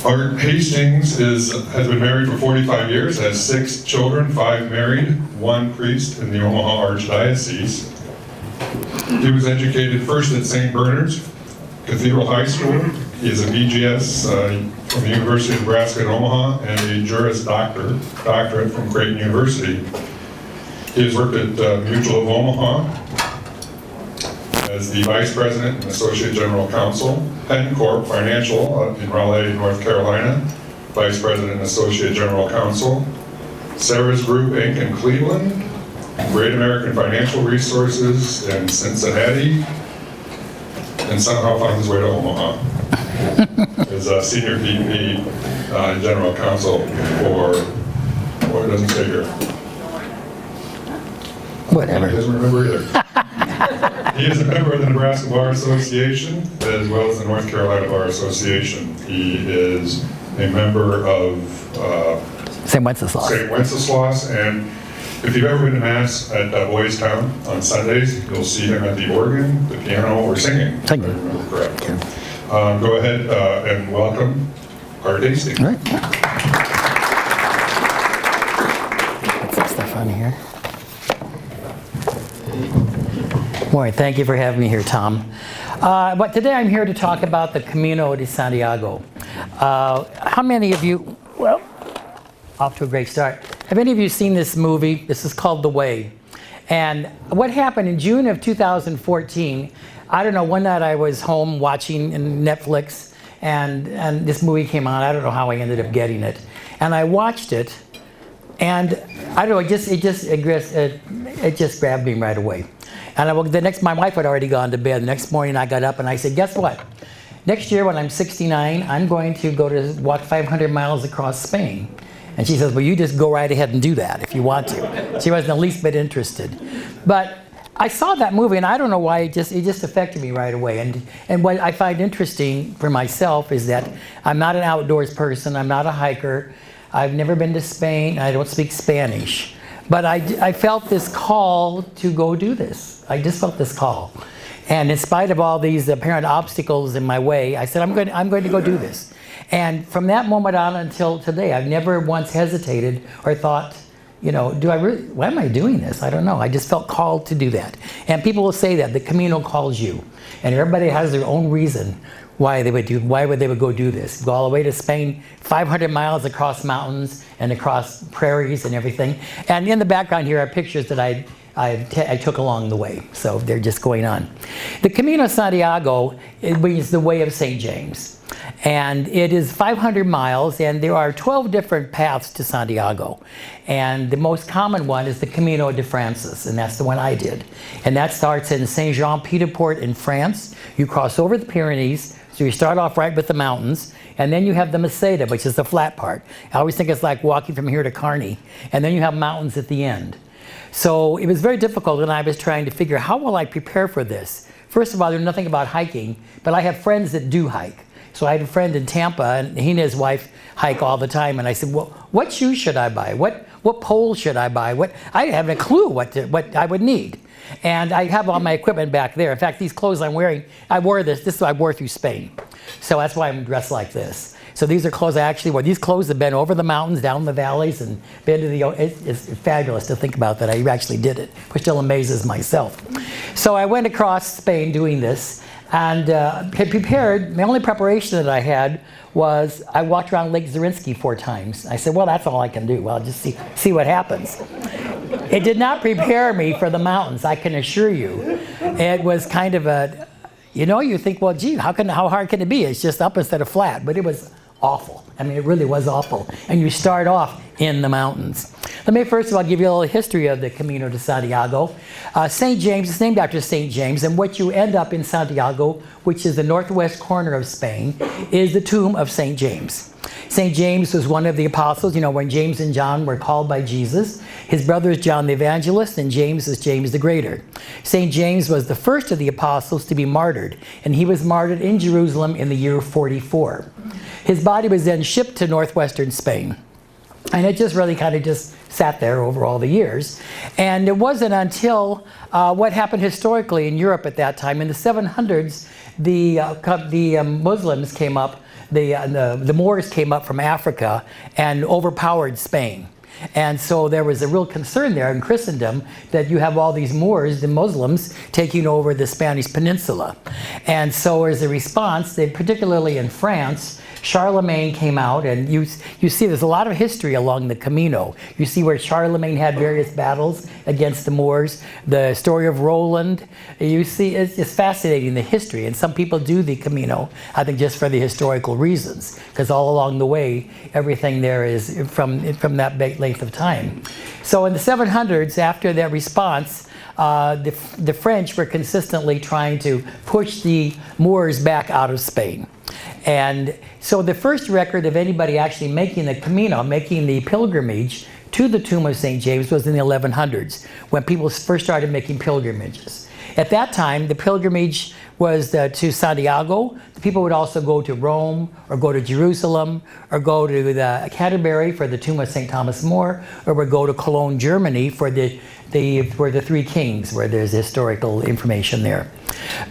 Art Hastings has been married for 45 years, has 6 children, 5 married, 1 priest in the Omaha Archdiocese. He was educated first at St. Bernard's Cathedral High School. He is a BGS from the University of Nebraska at Omaha and a Juris Doctorate from Creighton University. He has worked at Mutual of Omaha as the Vice President and Associate General Counsel, Penn Corp Financial in Raleigh, North Carolina, Vice President and Associate General Counsel, Sarah's Group Inc. in Cleveland, Great American Financial Resources in Cincinnati, and somehow found his way to Omaha. As a Senior VP General Counsel for, it doesn't say here. Whatever. He doesn't remember either. He is a member of the Nebraska Bar Association as well as the North Carolina Bar Association. He is a member of St. Wenceslas. St. Wenceslas, and if you've ever been to Mass at Boys Town on Sundays, you'll see him at the organ, the piano, or singing. Singing. If I remember correctly. Go ahead and welcome Art Hastings. All right. Put some stuff on here. Boy, thank you for having me here, Tom. But today I'm here to talk about the Camino De Santiago. How many of you, well, off to a great start. Have any of you seen this movie? This is called The Way. And what happened in June of 2014, I don't know, one night I was home watching Netflix and this movie came on. I don't know how I ended up getting it. And I watched it and I don't know, it just grabbed me right away. And my wife had already gone to bed. The next morning I got up and I said, guess what? Next year when I'm 69, I'm going to walk 500 miles across Spain. And she says, well, you just go right ahead and do that if you want to. She wasn't the least bit interested. But I saw that movie and I don't know why, it just affected me right away. And what I find interesting for myself is that I'm not an outdoors person, I'm not a hiker, I've never been to Spain, I don't speak Spanish. But I felt this call to go do this. I just felt this call. And in spite of all these apparent obstacles in my way, I said, I'm going to go do this. And from that moment on until today, I've never once hesitated or thought, you know, why am I doing this? I don't know. I just felt called to do that. And people will say that, the Camino calls you. And everybody has their own reason why they would go do this. Go all the way to Spain, 500 miles across mountains and across prairies and everything. And in the background here are pictures that I took along the way. So they're just going on. The Camino Santiago is the way of St. James. And it is 500 miles and there are 12 different paths to Santiago. And the most common one is the Camino de Francis, and that's the one I did. And that starts in Saint-Jean-Pied-de-Port in France. You cross over the Pyrenees, so you start off right with the mountains, and then you have the Meseta, which is the flat part. I always think it's like walking from here to Kearney, and then you have mountains at the end. So it was very difficult when I was trying to figure how will I prepare for this. First of all, there's nothing about hiking, but I have friends that do hike. So I had a friend in Tampa, and he and his wife hike all the time, and I said, well, what shoes should I buy? What pole should I buy? I haven't a clue what I would need. And I have all my equipment back there. In fact, these clothes I'm wearing, I wore this is what I wore through Spain. So that's why I'm dressed like this. So these are clothes I actually wore. These clothes have been over the mountains, down the valleys, and been to the, it's fabulous to think about that I actually did it, which still amazes myself. So I went across Spain doing this, and had prepared. My only preparation that I had was I walked around Lake Zarinsky 4 times. I said, well, that's all I can do. Well, just see what happens. It did not prepare me for the mountains, I can assure you. It was kind of a, you know, you think, well, gee, how hard can it be? It's just up instead of flat. But it was awful. I mean, it really was awful. And you start off in the mountains. Let me first of all give you a little history of the Camino de Santiago. St. James is named after St. James, and what you end up in Santiago, which is the northwest corner of Spain, is the tomb of St. James. St. James was one of the apostles. You know, when James and John were called by Jesus, his brother is John the Evangelist, and James is James the Greater. St. James was the first of the apostles to be martyred, and he was martyred in Jerusalem in the year 44. His body was then shipped to northwestern Spain. And it just really kind of just sat there over all the years. And it wasn't until what happened historically in Europe at that time, in the 700s, the Muslims came up, the Moors came up from Africa and overpowered Spain. And so there was a real concern there in Christendom that you have all these Moors, the Muslims, taking over the Spanish peninsula. And so as a response, particularly in France, Charlemagne came out, and you see there's a lot of history along the Camino. You see where Charlemagne had various battles against the Moors, the story of Roland. You see, it's fascinating, the history, and some people do the Camino, I think, just for the historical reasons, because all along the way, everything there is from that length of time. So in the 700s, after that response, the French were consistently trying to push the Moors back out of Spain. And so the first record of anybody actually making the Camino, making the pilgrimage to the tomb of St. James, was in the 1100s, when people first started making pilgrimages. At that time, the pilgrimage was to Santiago. People would also go to Rome, or go to Jerusalem, or go to the Canterbury for the tomb of St. Thomas More, or would go to Cologne, Germany for the Three Kings, where there's historical information there.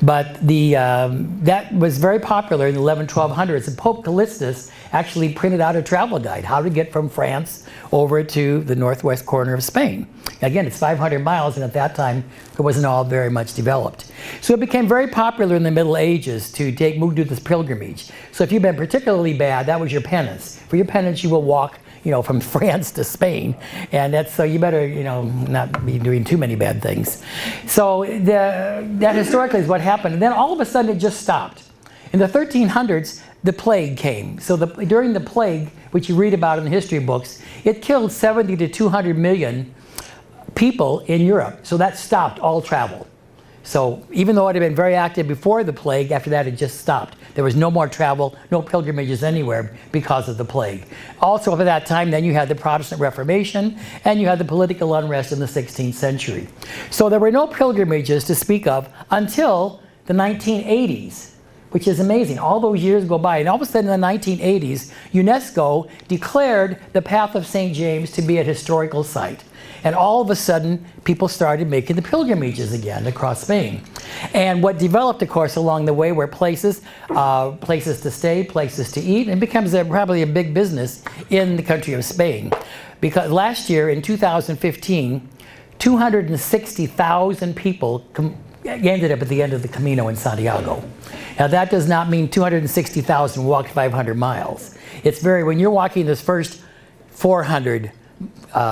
But that was very popular in the 1100s, and Pope Callistus actually printed out a travel guide, how to get from France over to the northwest corner of Spain. Again, it's 500 miles, and at that time, it wasn't all very much developed. So it became very popular in the Middle Ages to move to this pilgrimage. So if you've been particularly bad, that was your penance. For your penance, you will walk from France to Spain, and so you better, not be doing too many bad things. So that historically is what happened, and then all of a sudden it just stopped. In the 1300s, the plague came. So during the plague, which you read about in the history books, it killed 70 to 200 million people in Europe. So that stopped all travel. So even though it had been very active before the plague, after that it just stopped. There was no more travel, no pilgrimages anywhere because of the plague. Also at that time, then you had the Protestant Reformation, and you had the political unrest in the 16th century. So there were no pilgrimages to speak of until the 1980s, which is amazing. All those years go by, and all of a sudden in the 1980s, UNESCO declared the Path of St. James to be a historical site. And all of a sudden, people started making the pilgrimages again across Spain. And what developed, of course, along the way were places to stay, places to eat, and it becomes probably a big business in the country of Spain. Because last year, in 2015, 260,000 people ended up at the end of the Camino in Santiago. Now that does not mean 260,000 walked 500 miles. It's when you're walking this first 400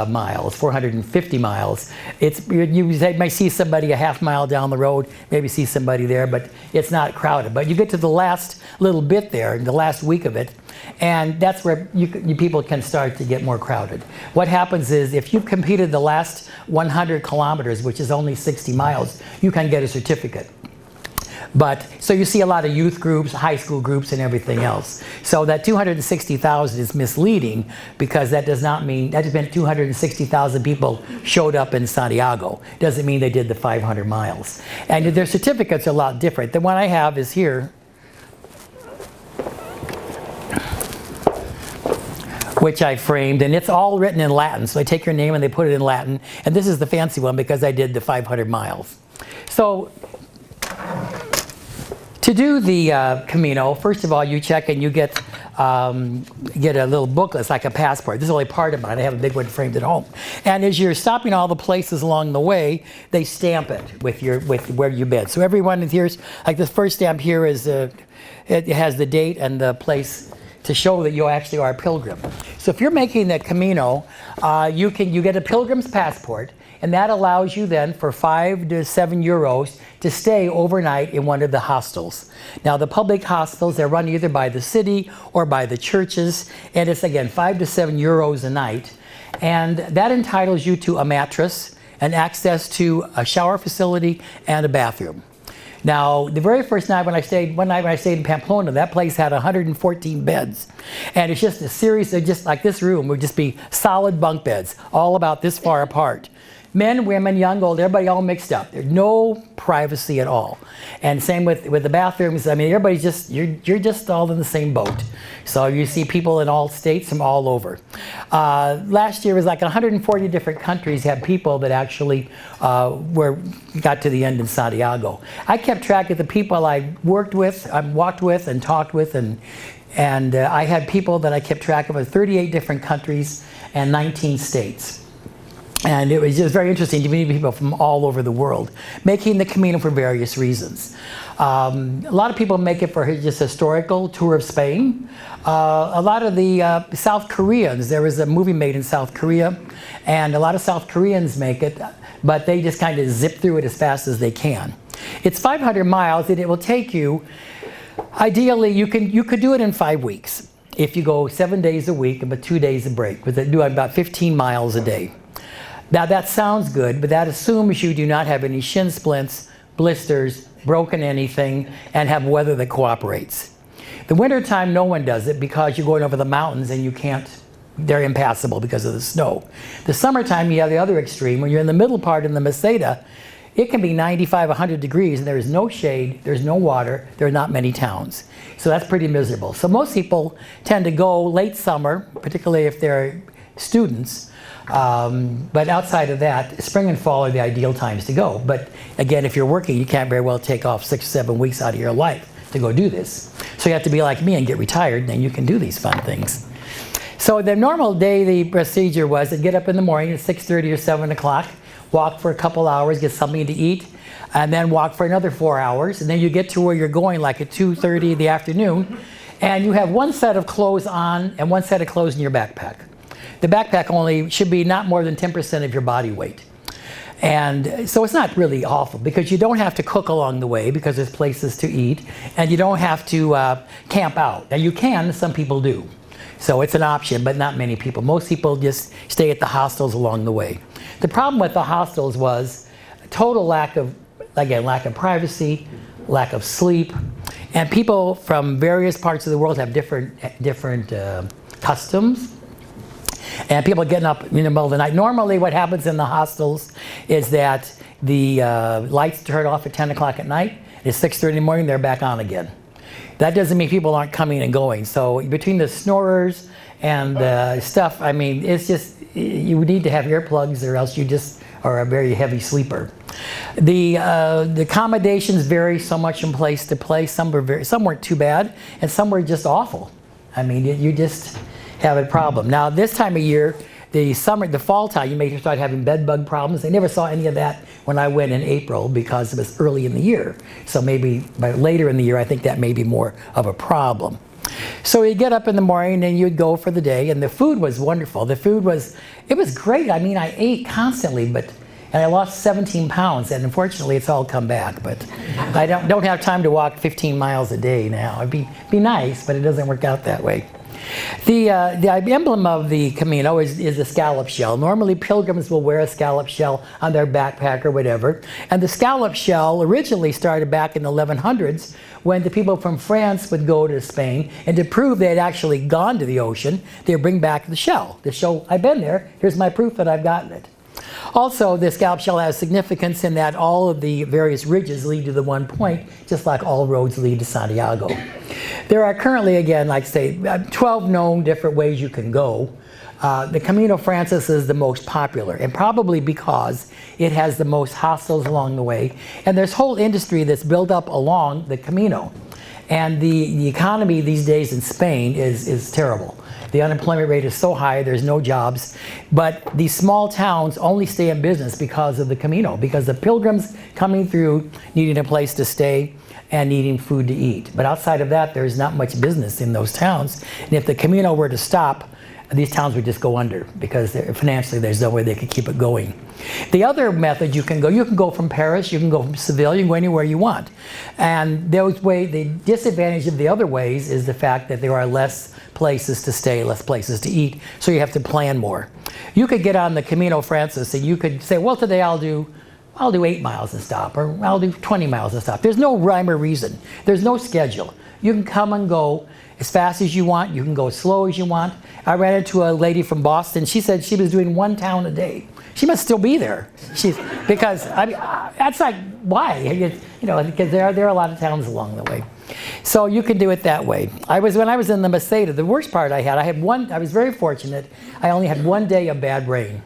miles, 450 miles, you might see somebody a half mile down the road, maybe see somebody there, but it's not crowded. But you get to the last little bit there, the last week of it, and that's where people can start to get more crowded. What happens is, if you've completed the last 100 kilometers, which is only 60 miles, you can get a certificate. But so you see a lot of youth groups, high school groups, and everything else. So that 260,000 is misleading, because that does not mean, that just meant 260,000 people showed up in Santiago. Doesn't mean they did the 500 miles. And their certificates are a lot different. The one I have is here, which I framed, and it's all written in Latin. So I take your name and they put it in Latin. And this is the fancy one because I did the 500 miles. So to do the Camino, first of all, you check and you get a little booklet. It's like a passport. This is only part of mine. I have a big one framed at home. And as you're stopping all the places along the way, they stamp it with where you've been. So everyone here's, like this first stamp here is it has the date and the place to show that you actually are a pilgrim. So if you're making the Camino, you get a pilgrim's passport, and that allows you then for 5 to 7 euros to stay overnight in one of the hostels. Now the public hostels, they're run either by the city or by the churches, and it's again 5 to 7 euros a night. And that entitles you to a mattress and access to a shower facility and a bathroom. Now, the very first night when I stayed in Pamplona, that place had 114 beds. And it's just a series of, just like this room, would just be solid bunk beds, all about this far apart. Men, women, young, old, everybody all mixed up. There's no privacy at all. And same with the bathrooms. I mean, everybody's just, you're just all in the same boat. So you see people in all states from all over. Last year was like 140 different countries had people that actually got to the end in Santiago. I kept track of the people I worked with, walked with, and talked with, and I had people that I kept track of in 38 different countries and 19 states. And it was just very interesting to meet people from all over the world, making the Camino for various reasons. A lot of people make it for just historical tour of Spain. A lot of the South Koreans, there was a movie made in South Korea, and a lot of South Koreans make it, but they just kind of zip through it as fast as they can. It's 500 miles, and it will take you, ideally, you could do it in 5 weeks. If you go 7 days a week, but 2 days a break, with do about 15 miles a day. Now that sounds good, but that assumes you do not have any shin splints, blisters, broken anything, and have weather that cooperates. The wintertime, no one does it because you're going over the mountains and you can't, they're impassable because of the snow. The summertime, you have the other extreme. When you're in the middle part in the Meseta, it can be 95, 100 degrees, and there is no shade, there's no water, there are not many towns. So that's pretty miserable. So most people tend to go late summer, particularly if they're students. But outside of that, spring and fall are the ideal times to go. But again, if you're working, you can't very well take off 6 or 7 weeks out of your life to go do this. So you have to be like me and get retired, and then you can do these fun things. So the normal day, the procedure was to get up in the morning at 6:30 or 7 o'clock, walk for a couple hours, get something to eat, and then walk for another 4 hours. And then you get to where you're going like at 2:30 in the afternoon, and you have one set of clothes on and one set of clothes in your backpack. The backpack only should be not more than 10% of your body weight. And so it's not really awful because you don't have to cook along the way because there's places to eat, and you don't have to camp out. Now you can, some people do. So it's an option, but not many people. Most people just stay at the hostels along the way. The problem with the hostels was total lack of privacy, lack of sleep, and people from various parts of the world have different customs. And people getting up in the middle of the night. Normally what happens in the hostels is that the lights turn off at 10 o'clock at night. At 6:30 in the morning, they're back on again. That doesn't mean people aren't coming and going. So between the snorers and stuff, I mean, it's just, you need to have earplugs or else you just are a very heavy sleeper. The accommodations vary so much from place to place. Some weren't too bad, and some were just awful. I mean, you just have a problem. Now this time of year, the fall time, you may start having bed bug problems. I never saw any of that when I went in April because it was early in the year. So maybe by later in the year, I think that may be more of a problem. So you get up in the morning and you'd go for the day, and the food was wonderful. It was great. I mean, I ate constantly, and I lost 17 pounds, and unfortunately it's all come back. But I don't have time to walk 15 miles a day now. It'd be nice, but it doesn't work out that way. The emblem of the Camino is a scallop shell. Normally pilgrims will wear a scallop shell on their backpack or whatever. And the scallop shell originally started back in the 1100s when the people from France would go to Spain, and to prove they had actually gone to the ocean, they would bring back the shell to show, I've been there, here's my proof that I've gotten it. Also, the scallop shell has significance in that all of the various ridges lead to the one point, just like all roads lead to Santiago. There are currently, again, like say, 12 known different ways you can go. The Camino Frances is the most popular, and probably because it has the most hostels along the way. And there's whole industry that's built up along the Camino. And the economy these days in Spain is terrible. The unemployment rate is so high, there's no jobs. But these small towns only stay in business because of the Camino, because the pilgrims coming through needing a place to stay and needing food to eat. But outside of that, there's not much business in those towns. And if the Camino were to stop, these towns would just go under because financially there's no way they could keep it going. The other method you can go from Paris, you can go from Seville, you can go anywhere you want. And the disadvantage of the other ways is the fact that there are less places to stay, less places to eat, so you have to plan more. You could get on the Camino Frances and you could say, well, today I'll do I'll do 8 miles and stop, or I'll do 20 miles and stop. There's no rhyme or reason. There's no schedule. You can come and go as fast as you want. You can go as slow as you want. I ran into a lady from Boston. She said she was doing 1 town a day. She must still be there. Because I mean, that's like, why? Because there are a lot of towns along the way. So you can do it that way. When I was in the Meseta, the worst part I was very fortunate. I only had 1 day of bad rain.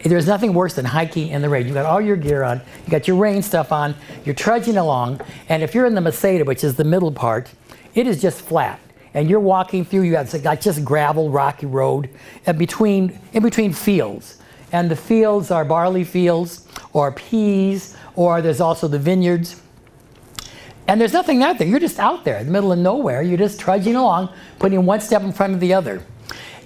There's nothing worse than hiking in the rain. You got all your gear on, you got your rain stuff on, you're trudging along, and if you're in the Meseta, which is the middle part, it is just flat. And you're walking through, you got just gravel, rocky road, in between fields. And the fields are barley fields, or peas, or there's also the vineyards. And there's nothing out there. You're just out there in the middle of nowhere. You're just trudging along, putting one step in front of the other.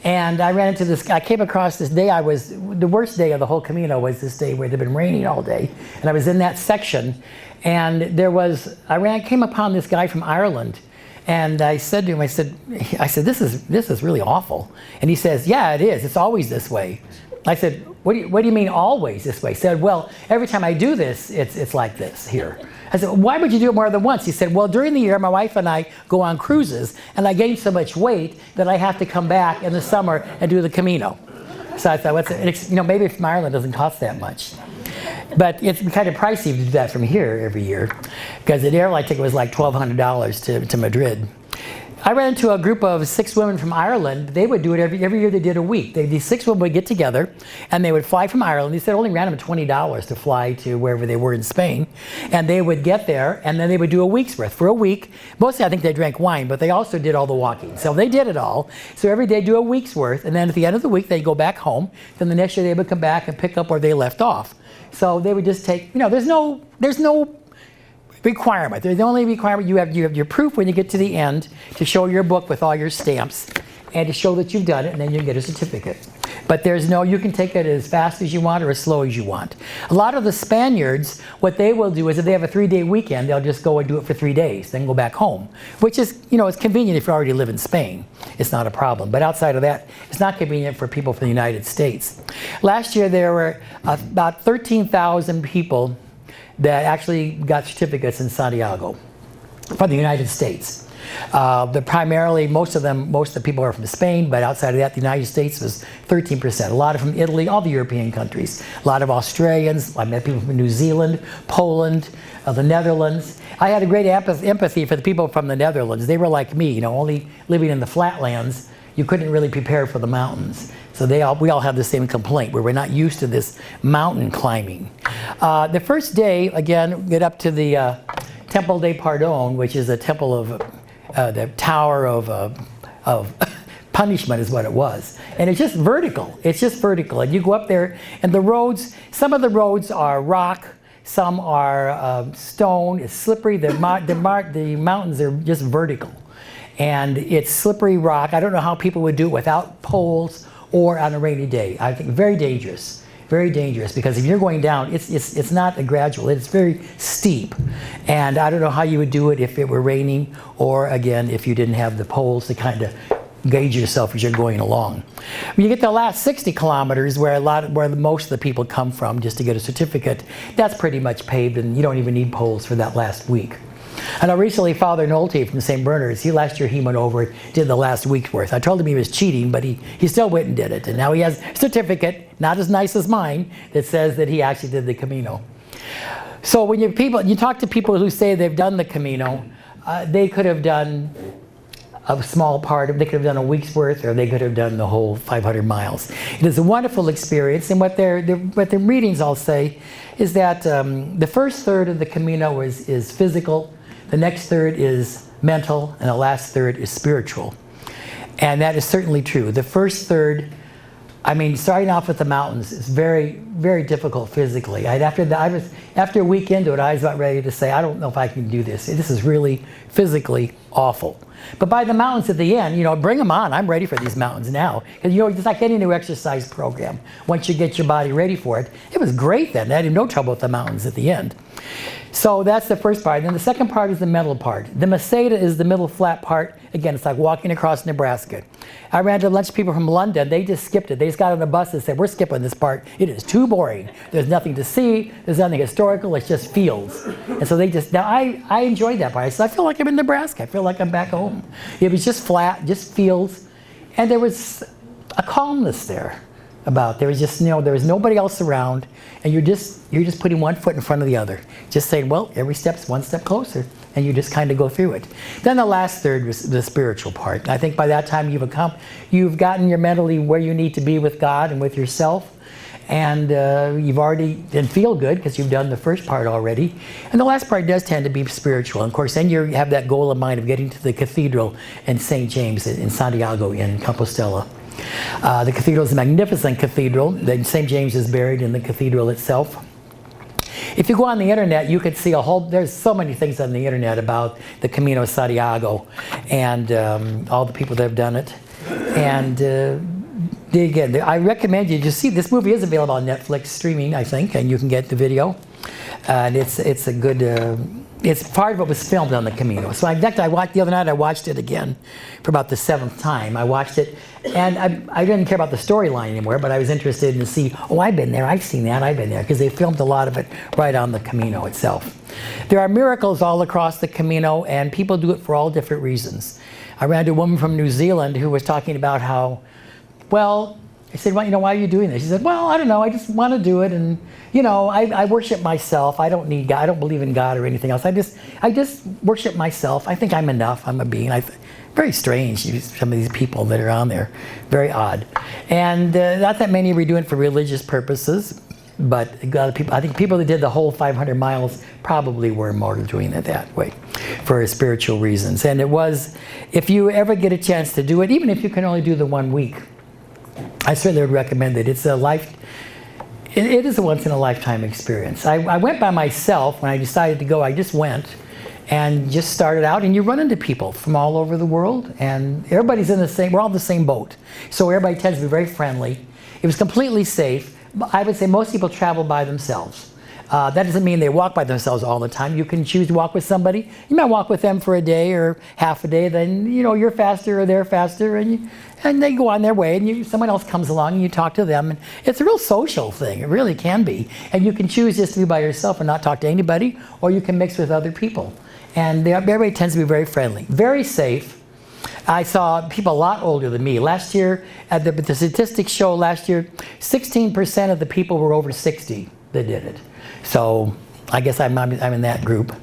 And I came across this day, the worst day of the whole Camino was this day where it had been raining all day. And I was in that section, and I came upon this guy from Ireland. And I said to him, I said, this is really awful. And he says, yeah, it is. It's always this way. I said, what do you mean always this way? He said, well, every time I do this, it's like this here. I said, why would you do it more than once? He said, well, during the year, my wife and I go on cruises, and I gain so much weight that I have to come back in the summer and do the Camino. So I thought, maybe from Ireland doesn't cost that much. But it's kind of pricey to do that from here every year, because the airline ticket was like $1,200 to Madrid. I ran into a group of 6 women from Ireland. They would do it every year. They did a week. These 6 women would get together, and they would fly from Ireland. They said it only ran them $20 to fly to wherever they were in Spain. And they would get there, and then they would do a week's worth. For a week, mostly I think they drank wine, but they also did all the walking. So they did it all. So every day do a week's worth, and then at the end of the week, they'd go back home. Then the next year, they would come back and pick up where they left off. So they would just take, there's no requirement. The only requirement, you have your proof when you get to the end to show your book with all your stamps and to show that you've done it, and then you get a certificate. But you can take it as fast as you want or as slow as you want. A lot of the Spaniards, what they will do is if they have a 3-day weekend, they'll just go and do it for 3 days, then go back home, which is, it's convenient if you already live in Spain. It's not a problem. But outside of that, it's not convenient for people from the United States. Last year, there were about 13,000 people that actually got certificates in Santiago from the United States. Primarily, most of the people are from Spain, but outside of that, the United States was 13%. A lot of from Italy, all the European countries. A lot of Australians. I met people from New Zealand, Poland, the Netherlands. I had a great empathy for the people from the Netherlands. They were like me, only living in the flatlands. You couldn't really prepare for the mountains. So we all have the same complaint, where we're not used to this mountain climbing. The first day, again, get up to the Temple de Pardon, which is a temple of the Tower of Punishment is what it was. And it's just vertical. It's just vertical. And you go up there, and the roads, some of the roads are rock, some are stone. It's slippery. The mountains are just vertical. And it's slippery rock. I don't know how people would do it without poles or on a rainy day. I think very dangerous, because if you're going down, it's not a gradual, it's very steep. And I don't know how you would do it if it were raining, or again, if you didn't have the poles to kind of gauge yourself as you're going along. When you get the last 60 kilometers, where most of the people come from just to get a certificate, that's pretty much paved, and you don't even need poles for that last week. I know recently Father Nolte from St. Bernard's, last year he went over, did the last week's worth. I told him he was cheating, but he still went and did it. And now he has a certificate, not as nice as mine, that says that he actually did the Camino. So when you talk to people who say they've done the Camino, they could have done a small part of, they could have done a week's worth, or they could have done the whole 500 miles. It is a wonderful experience, and what their readings all say is that the first third of the Camino is physical, the next third is mental, and the last third is spiritual. And that is certainly true. The first third, starting off with the mountains is very, very difficult physically. After a week into it, I was about ready to say, I don't know if I can do this. This is really physically awful. But by the mountains at the end, bring them on. I'm ready for these mountains now. Because, it's like any new exercise program. Once you get your body ready for it, it was great then. I had no trouble with the mountains at the end. So that's the first part. Then the second part is the middle part. The Meseta is the middle flat part. Again, it's like walking across Nebraska. I ran into a bunch of people from London. They just skipped it. They just got on a bus and said, we're skipping this part. It is too too boring. There's nothing to see. There's nothing historical. It's just fields. And so now I enjoyed that part. So I feel like I'm in Nebraska. I feel like I'm back home. It was just flat, just fields. And there was a calmness there. There was just, there was nobody else around, and you're just putting one foot in front of the other, just saying, well, every step's one step closer, and you just kind of go through it. Then the last third was the spiritual part. And I think by that time you've gotten your mentally where you need to be with God and with yourself, and you've already and feel good because you've done the first part already. And the last part does tend to be spiritual. And of course, then you have that goal in mind of getting to the cathedral in St. James in Santiago in Compostela. The cathedral is a magnificent cathedral. St. James is buried in the cathedral itself. If you go on the internet, you could see there's so many things on the internet about the Camino de Santiago and all the people that have done it. And again, I recommend you just see, this movie is available on Netflix streaming, I think, and you can get the video. And it's a good, it's part of what was filmed on the Camino. So the other night I watched it again for about the 7th time. I watched it, and I didn't care about the storyline anymore, but I was interested to see, I've been there, I've seen that, I've been there, because they filmed a lot of it right on the Camino itself. There are miracles all across the Camino, and people do it for all different reasons. I ran into a woman from New Zealand who was talking about how, I said, why are you doing this? She said, I don't know, I just want to do it, and I worship myself. I don't need God. I don't believe in God or anything else. I just worship myself. I think I'm enough. I'm a being. Very strange, some of these people that are on there. Very odd. And not that many were doing it for religious purposes, but a lot of people, I think people that did the whole 500 miles probably were more doing it that way for spiritual reasons. And it was, if you ever get a chance to do it, even if you can only do the 1 week, I certainly would recommend it. It is a once-in-a-lifetime experience. I went by myself when I decided to go. I just went and just started out, and you run into people from all over the world, and everybody's we're all in the same boat. So everybody tends to be very friendly. It was completely safe. I would say most people travel by themselves. That doesn't mean they walk by themselves all the time. You can choose to walk with somebody. You might walk with them for a day or half a day, then you're faster or they're faster, and they go on their way, and someone else comes along and you talk to them. And it's a real social thing. It really can be. And you can choose just to be by yourself and not talk to anybody, or you can mix with other people. And everybody tends to be very friendly, very safe. I saw people a lot older than me. Last year, the statistics show last year, 16% of the people were over 60 that did it. So I guess I'm in that group.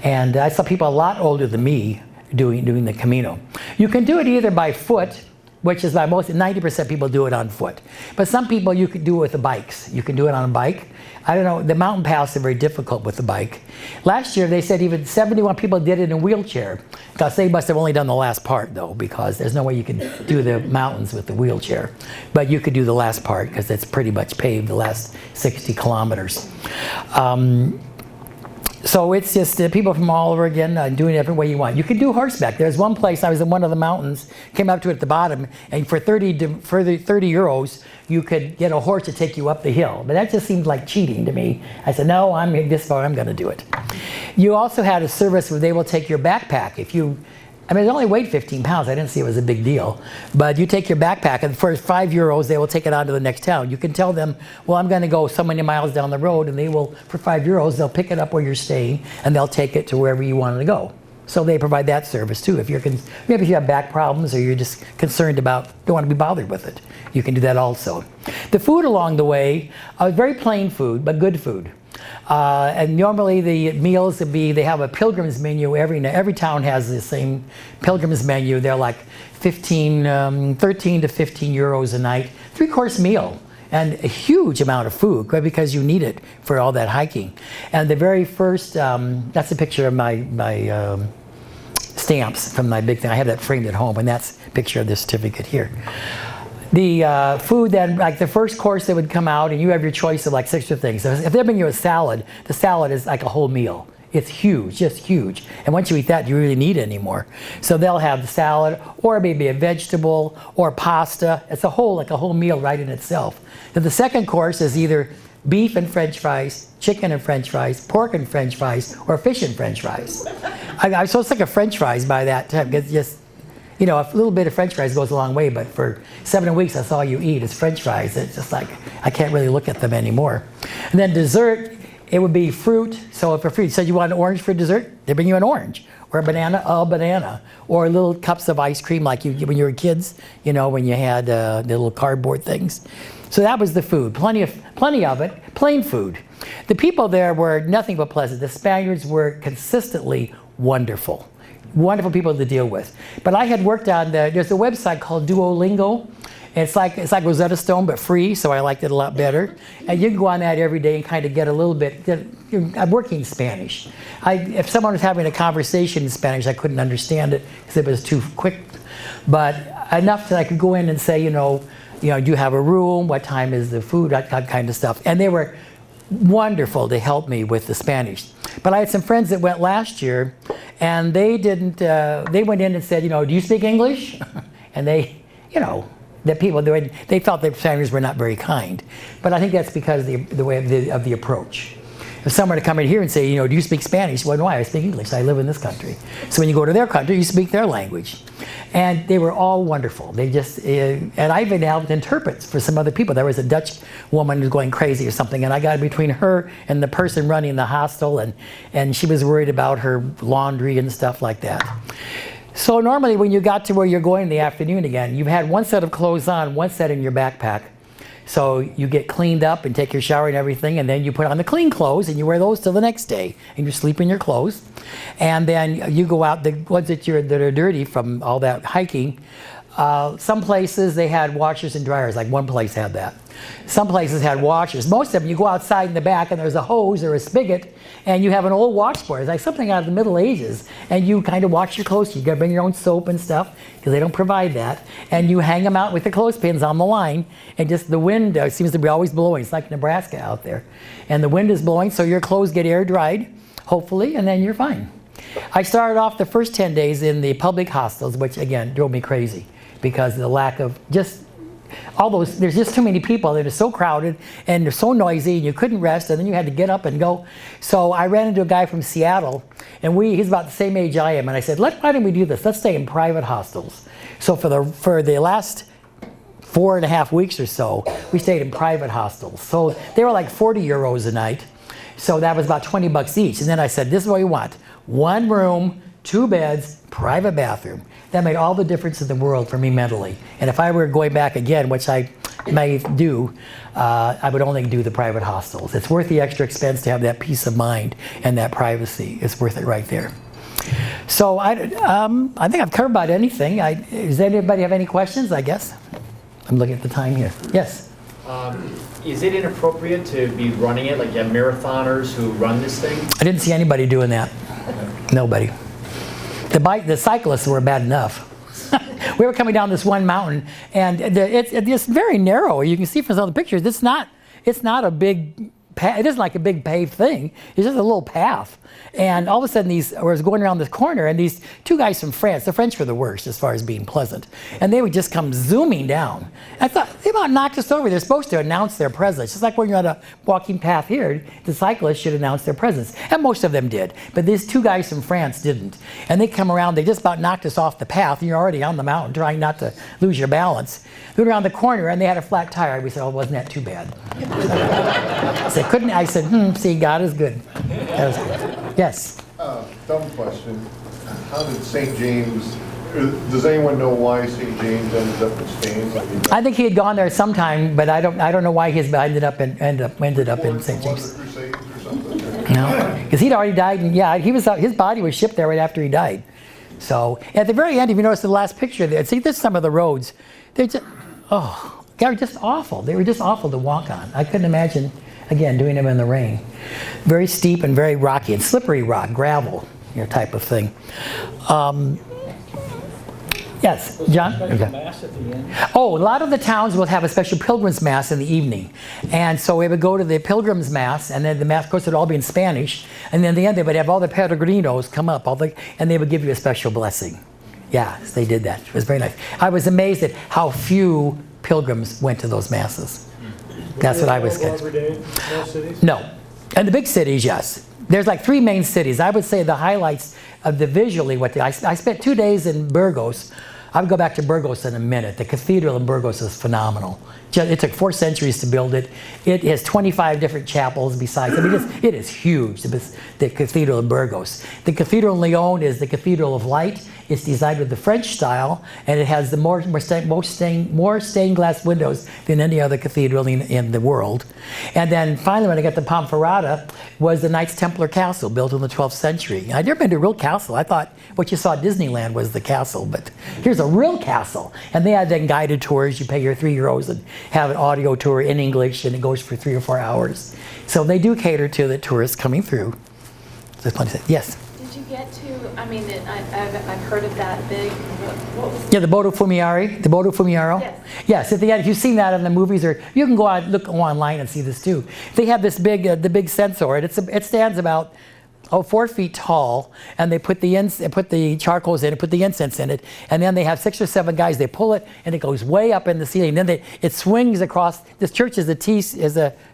And I saw people a lot older than me doing the Camino. You can do it either by foot, which is by 90% people do it on foot. But some people you could do it with the bikes. You can do it on a bike. I don't know, the mountain paths are very difficult with the bike. Last year they said even 71 people did it in a wheelchair. Because they must have only done the last part though, because there's no way you can do the mountains with the wheelchair. But you could do the last part because it's pretty much paved the last 60 kilometers. So it's just people from all over again doing it every way you want. You can do horseback. There's one place, I was in one of the mountains, came up to it at the bottom, and for 30 euros, you could get a horse to take you up the hill. But that just seemed like cheating to me. I said, no, I'm this far, I'm going to do it. You also had a service where they will take your backpack. It only weighed 15 pounds. I didn't see it was a big deal. But you take your backpack, and for 5 euros, they will take it on to the next town. You can tell them, well, I'm going to go so many miles down the road, and they will, for 5 euros, they'll pick it up where you're staying, and they'll take it to wherever you want to go. So they provide that service too. Maybe if you have back problems, or you're just concerned don't want to be bothered with it, you can do that also. The food along the way, very plain food, but good food. And normally the meals would be, they have a pilgrim's menu. Every town has the same pilgrim's menu. They're like 13 to 15 euros a night, 3-course meal, and a huge amount of food because you need it for all that hiking. And the very first, that's a picture of my stamps from my big thing. I have that framed at home, and that's a picture of the certificate here. The food then, like the first course that would come out, and you have your choice of like 6 things. So if they bring you a salad, the salad is like a whole meal. It's huge, just huge. And once you eat that, you really need it anymore. So they'll have the salad, or maybe a vegetable, or pasta. It's a whole meal right in itself. Then the second course is either beef and French fries, chicken and French fries, pork and French fries, or fish and French fries. I was so sick of French fries by that time. You know, a little bit of French fries goes a long way, but for 7 weeks, that's all you eat is French fries. It's just like, I can't really look at them anymore. And then dessert, it would be fruit. So if a fruit said you want an orange for dessert, they bring you an orange. Or a banana. Or little cups of ice cream like when you were kids, you know, when you had the little cardboard things. So that was the food, plenty of it, plain food. The people there were nothing but pleasant. The Spaniards were consistently wonderful. Wonderful people to deal with. But I had worked on, there's a website called Duolingo. And it's like Rosetta Stone, but free, so I liked it a lot better. And you can go on that every day and kind of get a little bit, I'm working Spanish. If someone was having a conversation in Spanish, I couldn't understand it because it was too quick. But enough that I could go in and say, you know, do you have a room? What time is the food? That kind of stuff. And they were wonderful to help me with the Spanish. But I had some friends that went last year, and they didn't, they went in and said, you know, do you speak English? And they, you know, that people, they felt that Spaniards were not very kind. But I think that's because of the way of the approach. If someone were to come in here and say, you know, do you speak Spanish? Well, no, I speak English. I live in this country. So when you go to their country, you speak their language. And they were all wonderful. They just, and I even helped interpret for some other people. There was a Dutch woman who was going crazy or something, and I got between her and the person running the hostel, and she was worried about her laundry and stuff like that. So normally when you got to where you're going in the afternoon again, you've had one set of clothes on, one set in your backpack. So you get cleaned up and take your shower and everything, and then you put on the clean clothes and you wear those till the next day, and you sleep in your clothes. And then you go out, the ones that are dirty from all that hiking, some places they had washers and dryers, like one place had that. Some places had washers. Most of them, you go outside in the back and there's a hose or a spigot, and you have an old washboard. It's like something out of the Middle Ages. And you kind of wash your clothes. You gotta bring your own soap and stuff, because they don't provide that. And you hang them out with the clothespins on the line, and just the wind seems to be always blowing. It's like Nebraska out there. And the wind is blowing, so your clothes get air dried, hopefully, and then you're fine. I started off the first 10 days in the public hostels, which again drove me crazy because of the lack of just all those, there's just too many people. They're so crowded and they're so noisy, and you couldn't rest, and then you had to get up and go. So I ran into a guy from Seattle, and he's about the same age I am, and I said, why don't we do this? Let's stay in private hostels. So for the last 4.5 weeks or so, we stayed in private hostels. So they were like 40 euros a night. So that was about 20 bucks each. And then I said, this is what we want. 1 room, 2 beds, private bathroom. That made all the difference in the world for me mentally. And if I were going back again, which I may do, I would only do the private hostels. It's worth the extra expense to have that peace of mind and that privacy. It's worth it right there. So I think I've covered about anything. Does anybody have any questions, I guess? I'm looking at the time here. Yes? Is it inappropriate to be running it? Like you have marathoners who run this thing? I didn't see anybody doing that. Nobody. The cyclists were bad enough. We were coming down this one mountain, and it's very narrow. You can see from some of the pictures, it's not a big path. It isn't like a big paved thing. It's just a little path. And all of a sudden, I was going around this corner, and these 2 guys from France, the French were the worst as far as being pleasant, and they would just come zooming down. I thought, they about knocked us over. They're supposed to announce their presence. Just like when you're on a walking path here, the cyclists should announce their presence. And most of them did. But these 2 guys from France didn't. And they come around, they just about knocked us off the path, and you're already on the mountain trying not to lose your balance. We went around the corner, and they had a flat tire. We said, oh, wasn't that too bad? I said, see, God is good. That was good. Yes? Dumb question. How did St. James, does anyone know why St. James ended up in Spain? I think he had gone there sometime, but I don't know why he ended up in St. James. The Crusades or something? No, because he'd already died, and yeah, his body was shipped there right after he died. So at the very end, if you notice the last picture there, see, there's some of the roads. They're just, they were just awful. They were just awful to walk on. I couldn't imagine, again, doing them in the rain. Very steep and very rocky and slippery rock, gravel, type of thing. Yes, John? Okay. Mass at the end. Oh, a lot of the towns will have a special pilgrim's mass in the evening. And so we would go to the pilgrim's mass, and then the mass, of course, would all be in Spanish. And then at the end, they would have all the peregrinos come up, and they would give you a special blessing. Yes, they did that. It was very nice. I was amazed at how few pilgrims went to those masses. That's what I was getting. Every day, no cities? No. And the big cities, yes. There's like 3 main cities. I would say the highlights of the visually, I spent 2 days in Burgos, I would go back to Burgos in a minute. The cathedral in Burgos is phenomenal. It took 4 centuries to build it. It has 25 different chapels besides. I mean, it is huge, the Cathedral of Burgos. The Cathedral in Lyon is the Cathedral of Light. It's designed with the French style, and it has the more stained glass windows than any other cathedral in the world. And then finally, when I got to Ponferrada, was the Knights Templar Castle, built in the 12th century. I'd never been to a real castle. I thought what you saw at Disneyland was the castle, but here's a real castle. And they had then guided tours. You pay your €3 and have an audio tour in English, and it goes for 3 or 4 hours. So they do cater to the tourists coming through. So yes? Did you get to, I mean, I've heard of that big, what was Yeah, the Bodo Fumiari, the Bodo Fumiaro. Yes. Yes, if you've seen that in the movies, or you can go online and see this too. They have this big, the big censer. It stands about 4 feet tall, and they put the charcoals in it, put the incense in it, and then they have 6 or 7 guys. They pull it, and it goes way up in the ceiling. Then it swings across. This church is a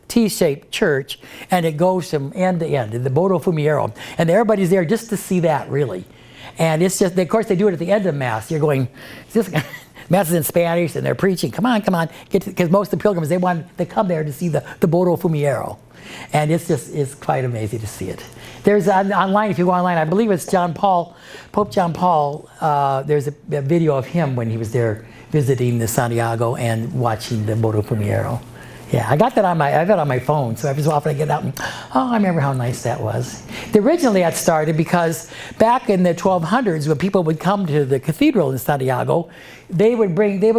T-shaped church, and it goes from end to end. The Bodo Fumiero, and everybody's there just to see that, really. And it's just, of course, they do it at the end of Mass. You're going, Mass is in Spanish, and they're preaching. Come on, because most of the pilgrims they come there to see the Bodo Fumiero, and it's quite amazing to see it. There's online, if you go online, I believe it's Pope John Paul. There's a video of him when he was there visiting the Santiago and watching the Bodo Fumiero. Yeah, I got that on my phone, so every so often I get out and, I remember how nice that was. Originally that started because back in the 1200s, when people would come to the cathedral in Santiago, they would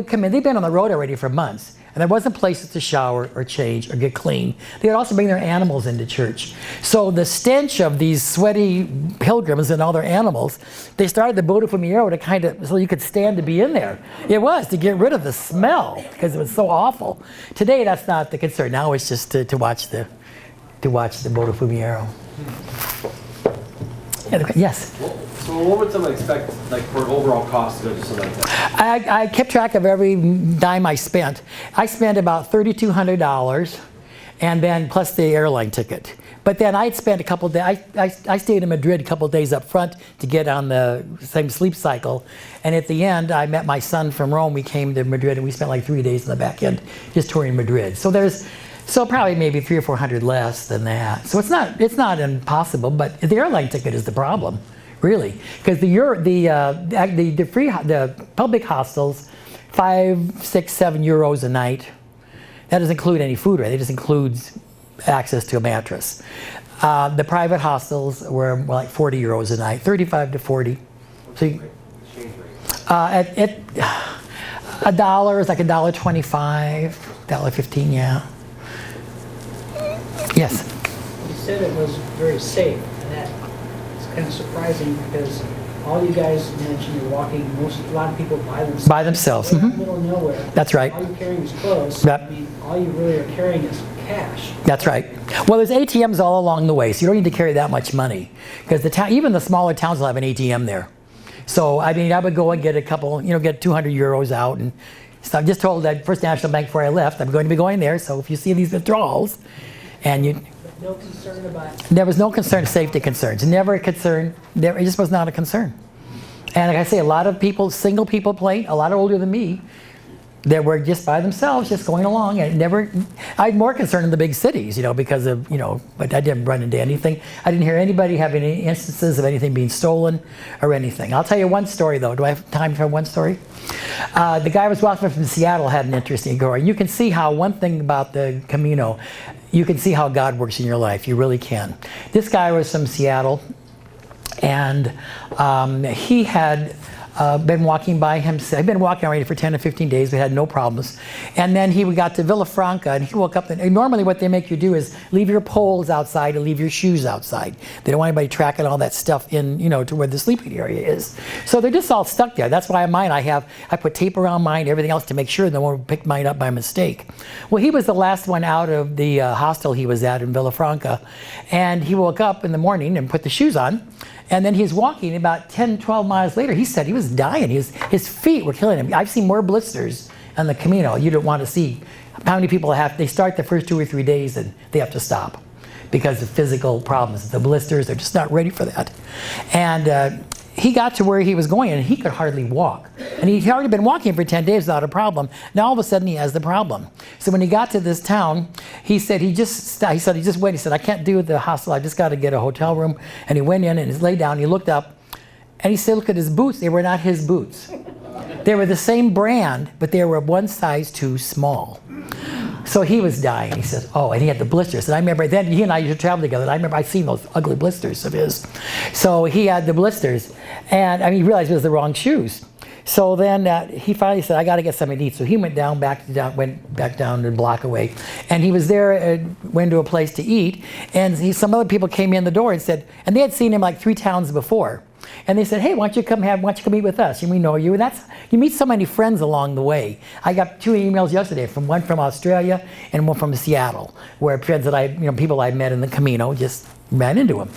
come in, they'd been on the road already for months, and there wasn't places to shower or change or get clean. They would also bring their animals into church. So the stench of these sweaty pilgrims and all their animals, they started the Bodo Fumiero to so you could stand to be in there. It was to get rid of the smell, because it was so awful. Today that's not the concern. Now it's just to watch the Bodo Fumiero. Yeah, yes? So what would someone expect, like, for an overall cost to go to something like that? I kept track of every dime I spent. I spent about $3,200, and then plus the airline ticket. But then I'd spent a couple days, I stayed in Madrid a couple days up front to get on the same sleep cycle. And at the end, I met my son from Rome. We came to Madrid, and we spent like 3 days in the back end just touring Madrid. So probably maybe 300 or 400 less than that. So it's not impossible, but the airline ticket is the problem, really, because the public hostels, 5, 6, 7 euros a night. That doesn't include any food, right? It just includes access to a mattress. The private hostels were more like 40 euros a night, 35 to 40. So at $1 is like $1.25, $1.15, yeah. Yes. You said it was very safe, and that is kind of surprising because all you guys mentioned you're walking, a lot of people by themselves. By themselves. We're in the middle of nowhere. That's right. All you're carrying is clothes. Yep. I mean, all you really are carrying is cash. That's right. Well, there's ATMs all along the way, so you don't need to carry that much money, because even the smaller towns will have an ATM there. So I mean, I would go and get a couple, get 200 euros out, and so I'm just told that First National Bank before I left, I'm going to be going there. So if you see these withdrawals, and No concern about. there was no safety concerns, never a concern. It just was not a concern. And like I say, a lot of people, single people plane, a lot older than me, that were just by themselves, just going along, and I had more concern in the big cities, because of, but I didn't run into anything. I didn't hear anybody having any instances of anything being stolen or anything. I'll tell you one story, though. Do I have time for one story? The guy I was walking from Seattle had an interesting story. You can see how one thing about the Camino, you can see how God works in your life. You really can. This guy was from Seattle, and he had been walking by himself. He'd been walking already for 10 to 15 days. We had no problems. And then he got to Villafranca, and he woke up. And normally what they make you do is leave your poles outside and leave your shoes outside. They don't want anybody tracking all that stuff in, to where the sleeping area is. So they're just all stuck there. That's why mine, I put tape around mine, everything else to make sure no one picked mine up by mistake. Well, he was the last one out of the hostel he was at in Villafranca. And he woke up in the morning and put the shoes on. And then he's walking about 10, 12 miles later. He said he was dying. His feet were killing him. I've seen more blisters on the Camino. You don't want to see how many people they start the first 2 or 3 days and they have to stop because of physical problems. The blisters, they're just not ready for that. And he got to where he was going and he could hardly walk. And he'd already been walking for 10 days without a problem. Now all of a sudden he has the problem. So when he got to this town, he said he just waited. He said, I can't do the hostel. I just got to get a hotel room. And he went in and he laid down. He looked up and he said, look at his boots. They were not his boots. They were the same brand, but they were one size too small. So he was dying. He says, oh, and he had the blisters. And I remember then he and I used to travel together. And I remember I'd seen those ugly blisters of his. So he had the blisters. And I mean, he realized it was the wrong shoes. So then he finally said, I got to get something to eat. So he went back down a block away. And he was there, went to a place to eat. And some other people came in the door and said, and they had seen him like 3 towns before. And they said, hey, why don't you come eat with us? And we know you. You meet so many friends along the way. I got 2 emails yesterday, one from Australia and one from Seattle, where friends that people I met in the Camino just ran into him.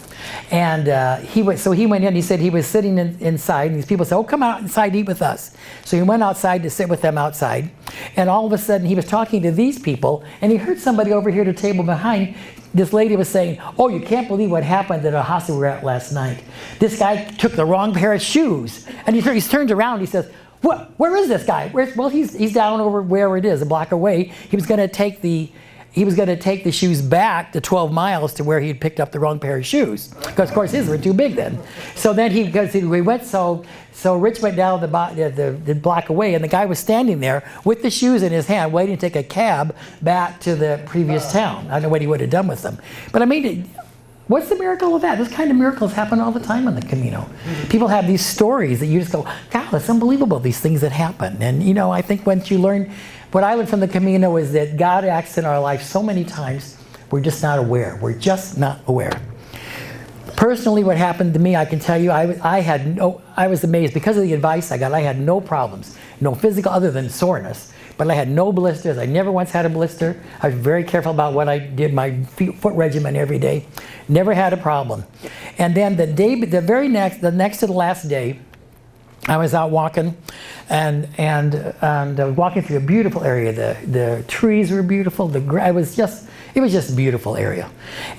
And he went in, he said he was sitting inside, and these people said, oh, come out inside, eat with us. So he went outside to sit with them outside, and all of a sudden he was talking to these people, and he heard somebody over here at a table behind. This lady was saying, oh, you can't believe what happened at a hostel we were at last night. This guy took the wrong pair of shoes. And he turns around, he says, where is this guy? Well, he's down over where it is, a block away. He was going to take the shoes back the 12 miles to where he had picked up the wrong pair of shoes. Because, of course, his were too big then. So then so Rich went down the block away, and the guy was standing there with the shoes in his hand, waiting to take a cab back to the previous town. I don't know what he would have done with them. But I mean, what's the miracle of that? This kind of miracles happen all the time on the Camino. People have these stories that you just go, God, it's unbelievable, these things that happen. And, I think once you learn, what I learned from the Camino is that God acts in our life so many times, we're just not aware. We're just not aware. Personally, what happened to me, I can tell you, I was amazed. Because of the advice I got, I had no problems. No physical other than soreness. But I had no blisters. I never once had a blister. I was very careful about what I did, my foot regimen every day. Never had a problem. And then the next to the last day, I was out walking, and walking through a beautiful area. The trees were beautiful. It was just a beautiful area.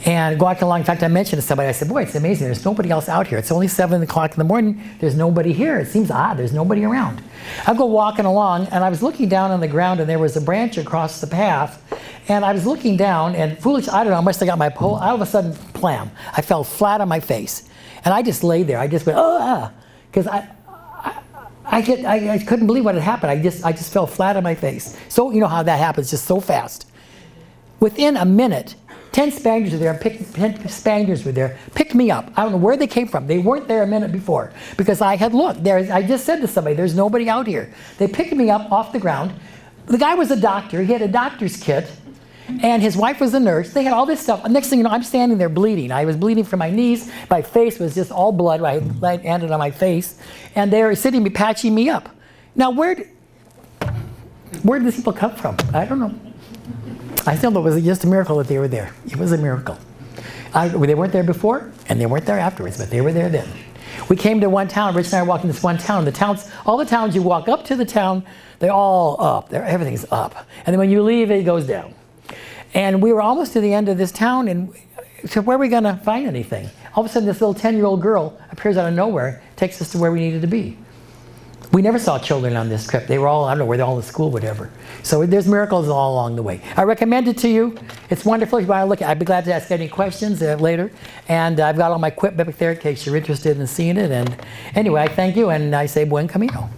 And walking along, in fact, I mentioned to somebody, I said, boy, it's amazing. There's nobody else out here. It's only 7 o'clock in the morning. There's nobody here. It seems odd. There's nobody around. I go walking along, and I was looking down on the ground, and there was a branch across the path. And I was looking down, and I don't know, I must have got my pole. All of a sudden, plam, I fell flat on my face. And I just laid there. I just went, because I couldn't believe what had happened. I just fell flat on my face. So you know how that happens, just so fast. Within a minute, 10 Spaniards were there, picked me up. I don't know where they came from. They weren't there a minute before because I had looked. I just said to somebody, there's nobody out here. They picked me up off the ground. The guy was a doctor. He had a doctor's kit, and his wife was a nurse. They had all this stuff. Next thing you know, I'm standing there bleeding. I was bleeding from my knees. My face was just all blood. I landed on my face, and they were sitting me, patching me up. Now, where did these people come from? I don't know. I still thought it was just a miracle that they were there. It was a miracle. They weren't there before, and they weren't there afterwards, but they were there then. We came to one town. Rich and I walked in this one town. All the towns you walk up to the town, they're all up. Everything's up. And then when you leave, it goes down. And we were almost to the end of this town, and so where are we going to find anything? All of a sudden, this little 10-year-old girl appears out of nowhere, takes us to where we needed to be. We never saw children on this trip. They were all, I don't know, where they're all in school, whatever. So there's miracles all along the way. I recommend it to you. It's wonderful. If you want to look at it, I'd be glad to ask any questions later. And I've got all my equipment back there in case you're interested in seeing it. And anyway, I thank you, and I say buen camino.